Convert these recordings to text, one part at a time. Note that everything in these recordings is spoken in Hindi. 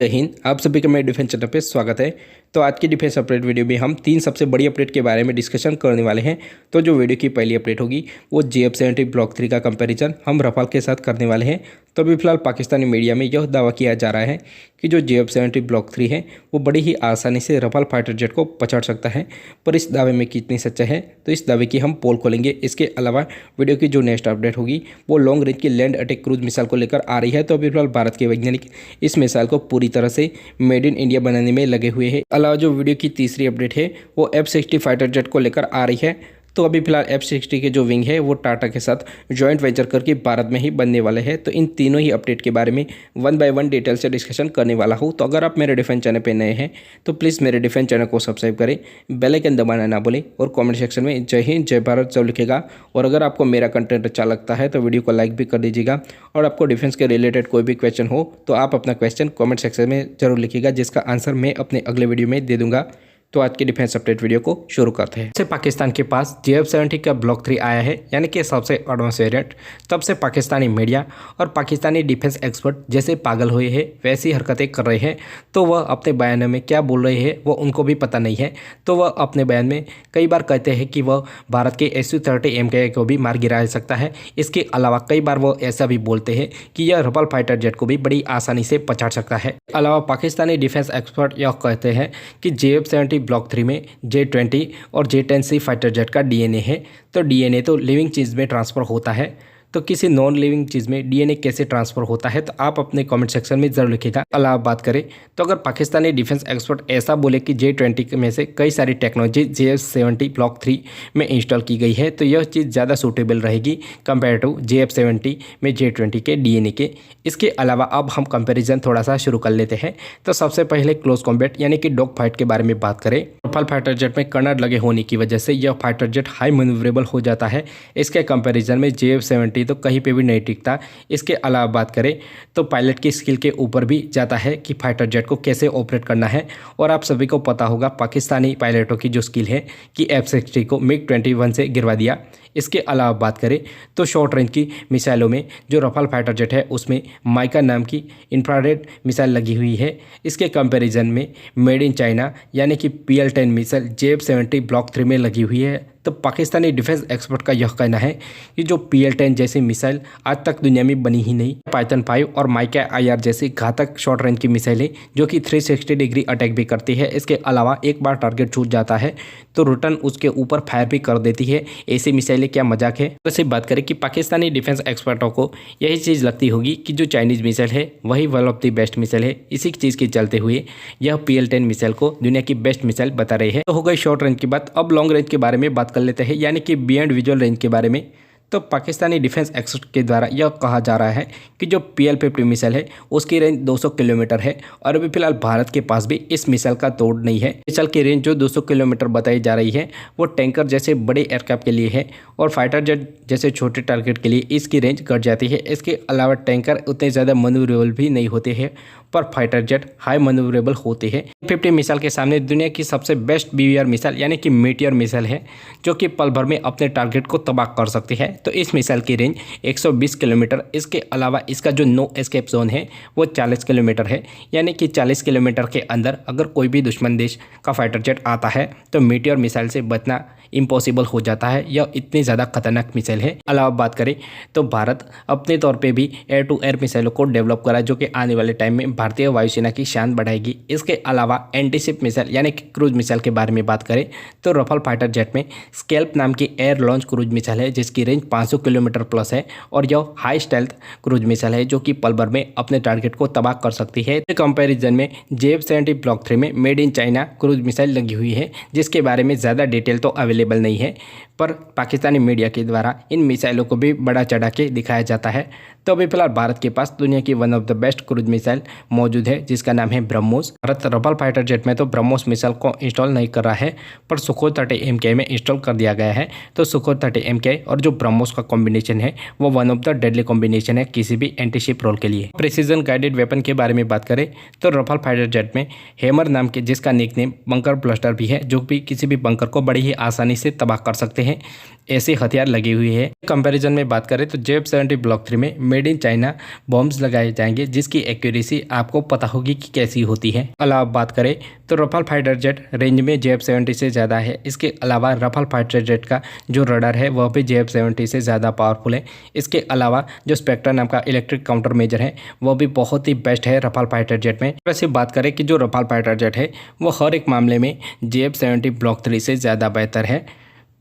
जय हिंद। आप सभी का मेरे डिफेंस चैनल पे स्वागत है। तो आज की डिफेंस अपडेट वीडियो में हम 3 सबसे बड़ी अपडेट के बारे में डिस्कशन करने वाले हैं। तो जो वीडियो की पहली अपडेट होगी वो JF-70 ब्लॉक 3 का कंपैरिजन हम रफाल के साथ करने वाले हैं। तो अभी फिलहाल पाकिस्तानी मीडिया में यह दावा किया जा रहा है कि जो JF-70 ब्लॉक 3 है वो बड़ी ही आसानी से रफाल फाइटर जेट को पछाड़ सकता है। पर इस दावे में कितनी सच्चाई है तो इस दावे की हम पोल खोलेंगे। इसके अलावा वीडियो की जो नेक्स्ट अपडेट होगी वो लॉन्ग रेंज की लैंड अटैक क्रूज मिसाइल को लेकर आ रही है। तो अभी फिलहाल भारत के वैज्ञानिक इस मिसाइल को पूरी तरह से मेड इन इंडिया बनाने में लगे हुए हैं। अलावा जो वीडियो की तीसरी अपडेट है वो F-60 फाइटर जेट को लेकर आ रही है। तो अभी फिलहाल F-60 के जो विंग है वो टाटा के साथ जॉइंट वेंचर करके भारत में ही बनने वाले हैं। तो इन तीनों ही अपडेट के बारे में 1 बाय 1 डिटेल से डिस्कशन करने वाला हूँ। तो अगर आप मेरे डिफेंस चैनल पे नए हैं तो प्लीज़ मेरे डिफेंस चैनल को सब्सक्राइब करें, बेल आइकन दबाना ना भूलें और कमेंट सेक्शन में जय हिंद जय भारत जरूर लिखेगा। और अगर आपको मेरा कंटेंट अच्छा लगता है तो वीडियो को लाइक भी कर दीजिएगा। और आपको डिफेंस के रिलेटेड कोई भी क्वेश्चन हो तो आप अपना क्वेश्चन कॉमेंट सेक्शन में जरूर लिखिएगा, जिसका आंसर मैं अपने अगले वीडियो में दे दूंगा। तो आज की डिफेंस अपडेट वीडियो को शुरू करते हैं। से पाकिस्तान के पास JF-70 का ब्लॉक 3 आया है, यानी कि सबसे एडवांस वेरिएंट। तब से पाकिस्तानी मीडिया और पाकिस्तानी डिफेंस एक्सपर्ट जैसे पागल हुए हैं वैसी हरकतें कर रहे हैं। तो वह अपने बयान में क्या बोल रहे हैं वो उनको भी पता नहीं है। तो वह अपने बयान में कई बार कहते हैं कि वह भारत के Su-30 MKI को भी मार गिरा सकता है। इसके अलावा कई बार वो ऐसा भी बोलते हैं कि यह रफाल फाइटर जेट को भी बड़ी आसानी से पछाड़ सकता है। अलावा पाकिस्तानी डिफेंस एक्सपर्ट यह कहते हैं कि JF-70 ब्लॉक 3 में J-20 और J-10C फाइटर जेट का DNA है। तो DNA तो लिविंग चीज़ में ट्रांसफ़र होता है, तो किसी नॉन लिविंग चीज़ में DNA कैसे ट्रांसफ़र होता है तो आप अपने कमेंट सेक्शन में ज़रूर लिखिएगा। अलावा बात करें तो अगर पाकिस्तानी डिफेंस एक्सपर्ट ऐसा बोले कि J-20 में से कई सारी टेक्नोलॉजी JF-70 ब्लॉक 3 में इंस्टॉल की गई है तो यह चीज़ ज़्यादा सूटेबल रहेगी कंपेयर टू JF-70 में J-20 के DNA के। इसके अलावा अब हम कंपेरिजन थोड़ा सा शुरू कर लेते हैं। तो सबसे पहले क्लोज कॉम्बैट यानी कि डॉग फाइट के बारे में बात करें। रफाल फाइटर जेट में कर्नर लगे होने की वजह से यह फाइटर जेट हाई मैन्यूवरेबल हो जाता है। इसके कंपैरिजन में JF-70 तो कहीं पे भी नहीं टिकता। इसके अलावा बात करें तो पायलट की स्किल के ऊपर भी जाता है कि फाइटर जेट को कैसे ऑपरेट करना है। और आप सभी को पता होगा पाकिस्तानी पायलटों की जो स्किल है कि F-60 को MiG-21 से गिरवा दिया। इसके अलावा बात करें तो शॉर्ट रेंज की मिसाइलों में जो रफाल फाइटर जेट है उसमें माइका नाम की इंफ्रारेड मिसाइल लगी हुई है। इसके कंपैरिजन में मेड इन चाइना यानी कि PL-10 मिसाइल JF-70 ब्लॉक 3 में लगी हुई है। तो पाकिस्तानी डिफेंस एक्सपर्ट का यह कहना है कि जो PL-10 जैसी मिसाइल आज तक दुनिया में बनी ही नहीं। पाइथन 5 और माइका IR जैसी घातक शॉर्ट रेंज की मिसाइलें जो कि 360 डिग्री अटैक भी करती है। इसके अलावा एक बार टारगेट छूट जाता है तो रिटर्न उसके ऊपर फायर भी कर देती है। ऐसी मिसाइलें क्या मजाक है। वैसे बात करें कि पाकिस्तानी डिफेंस एक्सपर्टों को यही चीज़ लगती होगी कि जो चाइनीज़ मिसाइल है वही one of the best missile है। इसी चीज़ के चलते हुए यह PL-10 मिसाइल को दुनिया की बेस्ट मिसाइल बता रही है। तो हो गई शॉर्ट रेंज की बात। अब लॉन्ग रेंज के बारे में बात कर लेते हैं, यानी कि बियॉन्ड विजुअल रेंज के बारे में। तो पाकिस्तानी डिफेंस एक्सपर्ट के द्वारा यह कहा जा रहा है कि जो PL-50 मिसाइल है उसकी रेंज 200 किलोमीटर है। और अभी फिलहाल भारत के पास भी इस मिसाइल का तोड़ नहीं है। मिसाइल की रेंज जो 200 किलोमीटर बताई जा रही है वो टैंकर जैसे बड़े एयरक्राफ्ट के लिए है और फाइटर जेट जैसे छोटे टारगेट के लिए इसकी रेंज घट जाती है। इसके अलावा टैंकर उतने ज़्यादा मनूवरेबल भी नहीं होते हैं पर फाइटर जेट हाई मनूवरेबल होते हैं। 50 मिसाइल के सामने दुनिया की सबसे बेस्ट BVR मिसाइल यानी कि मीटियर मिसाइल है जो कि पल भर में अपने टारगेट को तबाह कर सकती है। तो इस मिसाइल की रेंज 120 किलोमीटर। इसके अलावा इसका जो नो एस्केप जोन है वो 40 किलोमीटर है, यानी कि 40 किलोमीटर के अंदर अगर कोई भी दुश्मन देश का फाइटर जेट आता है तो मीटियर मिसाइल से बचना इम्पॉसिबल हो जाता है। यह इतनी ज़्यादा खतरनाक मिसाइल है। अलावा बात करें तो भारत अपने तौर पे भी एयर टू एयर मिसाइलों को डेवलप करा जो कि आने वाले टाइम में भारतीय वायुसेना की शान बढ़ाएगी। इसके अलावा एंटीशिप मिसाइल यानी कि क्रूज मिसाइल के बारे में बात करें तो रफाल फाइटर जेट में स्कैल्प नाम की एयर लॉन्च क्रूज मिसाइल है जिसकी रेंज 500 किलोमीटर प्लस है। और यह हाई स्टेल्थ क्रूज मिसाइल है जो कि पल भर में अपने टारगेट को तबाह कर सकती है। कंपैरिजन में JF-70 ब्लॉक 3 में made in China cruise missile लगी हुई है जिसके बारे में ज़्यादा डिटेल तो अवेलेबल नहीं है, पर पाकिस्तानी मीडिया के द्वारा इन मिसाइलों को भी बड़ा चढ़ा के दिखाया जाता है। तो अभी फिलहाल भारत के पास दुनिया की one of the best cruise missile मौजूद है जिसका नाम है BrahMos. Bharat Rafale fighter jet में तो ब्रह्मोस मिसाइल को इंस्टॉल नहीं कर रहा है पर सुखोई 30 MKI में इंस्टॉल कर दिया गया है। तो सुखोई 30 MKI और जो ब्रह्मोस का कॉम्बिनेशन है वो one of the deadly combination है किसी भी एंटीशिप रोल के लिए। प्रिसीजन गाइडेड वेपन के बारे में बात करें तो रफाल फाइटर जेट में हैमर नाम के जिसका निकनेम बंकर ब्लास्टर भी है जो भी किसी भी बंकर को बड़ी ही आसानी से तबाह कर सकते सकते हैं ऐसे हथियार लगे हुए हैं। कंपैरिजन में बात करें तो JF-70 ब्लॉक 3 में मेड इन चाइना बॉम्ब्स लगाए जाएंगे जिसकी एक्यूरेसी आपको पता होगी कि कैसी होती है। अलावा बात करें तो रफाल फाइटर जेट रेंज में JF-70 से ज़्यादा है। इसके अलावा रफाल फाइटर जेट का जो रडार है वह भी JF-70 से ज़्यादा पावरफुल है। इसके अलावा जो स्पेक्ट्रा नाम का इलेक्ट्रिक काउंटर मेजर है वह भी बहुत ही बेस्ट है रफाल फाइटर जेट में। वैसे बात करें कि जो रफाल फाइटर जेट है वो हर एक मामले में JF-70 ब्लॉक 3 से ज़्यादा बेहतर है।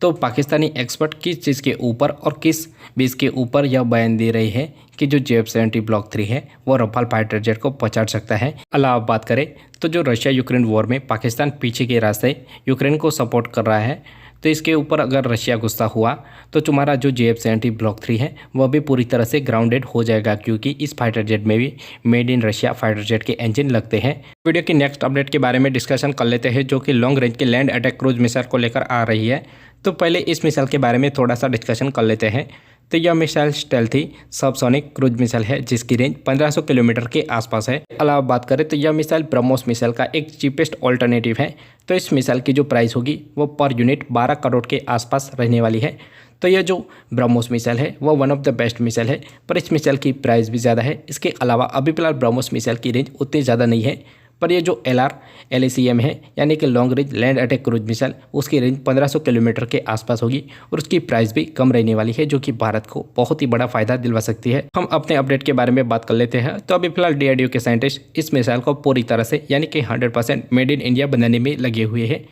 तो पाकिस्तानी एक्सपर्ट किस चीज़ के ऊपर और किस बेस के ऊपर यह बयान दे रही है कि जो JF-70 ब्लॉक 3 है वो रफाल फाइटर जेट को पछाड़ सकता है। अलावा बात करें तो जो रशिया यूक्रेन वॉर में पाकिस्तान पीछे के रास्ते यूक्रेन को सपोर्ट कर रहा है, तो इसके ऊपर अगर रशिया गुस्सा हुआ तो तुम्हारा जो JF-70 ब्लॉक 3 है वह भी पूरी तरह से ग्राउंडेड हो जाएगा, क्योंकि इस फाइटर जेट में भी made in Russia fighter jet के इंजन लगते हैं। वीडियो की नेक्स्ट अपडेट के बारे में डिस्कशन कर लेते हैं जो कि लॉन्ग रेंज के लैंड अटैक क्रूज मिसाइल को लेकर आ रही है। तो पहले इस मिसाइल के बारे में थोड़ा सा डिस्कशन कर लेते हैं। तो यह missile stealthy subsonic cruise missile है जिसकी रेंज 1500 किलोमीटर के आसपास है। अलावा बात करें तो यह मिसाइल ब्रह्मोस मिसाइल का एक चीपेस्ट ऑल्टरनेटिव है। तो इस मिसाइल की जो प्राइस होगी वो पर यूनिट 12 करोड़ के आसपास रहने वाली है। तो यह जो ब्रह्मोस मिसाइल है वो one of the best missile है, पर इस मिसाइल की प्राइस भी ज़्यादा है। इसके अलावा अभी फिलहाल ब्रह्मोस मिसाइल की रेंज उतनी ज़्यादा नहीं है, पर ये जो LRACM है यानी कि long range land attack cruise missile उसकी रेंज 1500 किलोमीटर के आसपास होगी और उसकी प्राइस भी कम रहने वाली है, जो कि भारत को बहुत ही बड़ा फायदा दिलवा सकती है। हम अपने अपडेट के बारे में बात कर लेते हैं। तो अभी फिलहाल DRDO के साइंटिस्ट इस मिसाइल को पूरी तरह से यानी कि 100% मेड इन इंडिया बनाने में लगे हुए हैं।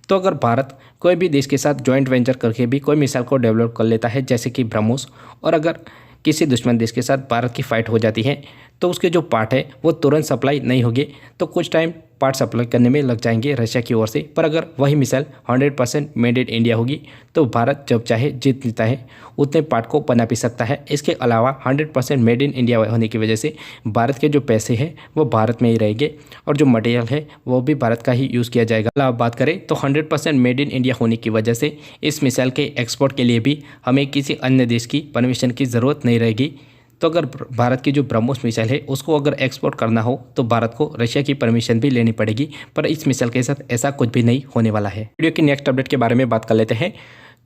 तो अगर भारत कोई भी देश के साथ जॉइंट वेंचर करके भी कोई मिसाइल को डेवलप कर लेता है जैसे कि ब्रह्मोस, और अगर किसी दुश्मन देश के साथ भारत की फाइट हो जाती है तो उसके जो पार्ट है वो तुरंत सप्लाई नहीं होगी, तो कुछ टाइम पार्ट सप्लाई करने में लग जाएंगे रशिया की ओर से। पर अगर वही मिसाइल 100% मेड इन इंडिया होगी तो भारत जब चाहे जितना है उतने पार्ट को बना भी सकता है। इसके अलावा 100% मेड इन इंडिया होने की वजह से भारत के जो पैसे हैं वो भारत में ही रहेंगे और जो मटेरियल है वो भी भारत का ही यूज़ किया जाएगा। अलावा बात करें तो 100% मेड इन इंडिया होने की वजह से इस मिसाइल के एक्सपोर्ट के लिए भी हमें किसी अन्य देश की परमिशन की ज़रूरत नहीं रहेगी। तो अगर भारत की जो ब्रह्मोस मिसाइल है उसको अगर एक्सपोर्ट करना हो तो भारत को रशिया की परमिशन भी लेनी पड़ेगी, पर इस मिसाइल के साथ ऐसा कुछ भी नहीं होने वाला है। वीडियो की नेक्स्ट अपडेट के बारे में बात कर लेते हैं।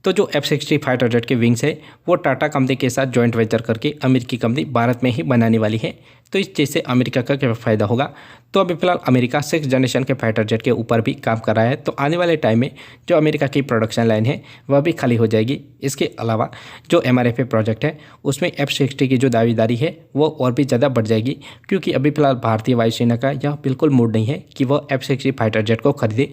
तो जो F-60 फाइटर जेट के विंग्स है वो टाटा कंपनी के साथ जॉइंट वेंचर करके अमेरिकी कंपनी भारत में ही बनाने वाली है। तो इस चीज़ से अमेरिका का क्या फ़ायदा होगा? तो अभी फिलहाल अमेरिका 6th जनरेशन के फाइटर जेट के ऊपर भी काम कर रहा है, तो आने वाले टाइम में जो अमेरिका की प्रोडक्शन लाइन है वह भी खाली हो जाएगी। इसके अलावा जो MRFA प्रोजेक्ट है उसमें F-60 की जो दावेदारी है वो और भी ज़्यादा बढ़ जाएगी, क्योंकि अभी फिलहाल भारतीय वायुसेना का यह बिल्कुल मूड नहीं है कि वह F-60 फाइटर जेट को खरीदे।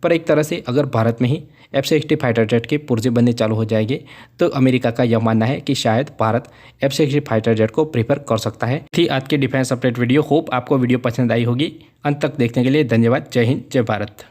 पर एक तरह से अगर भारत में ही F-60 फाइटर जेट के पुर्जे बनने चालू हो जाएंगे तो अमेरिका का यह मानना है कि शायद भारत F-60 फाइटर जेट को प्रीफर कर सकता है। थी आज की डिफेंस अपडेट वीडियो। होप आपको वीडियो पसंद आई होगी। अंत तक देखने के लिए धन्यवाद। जय हिंद, जय भारत।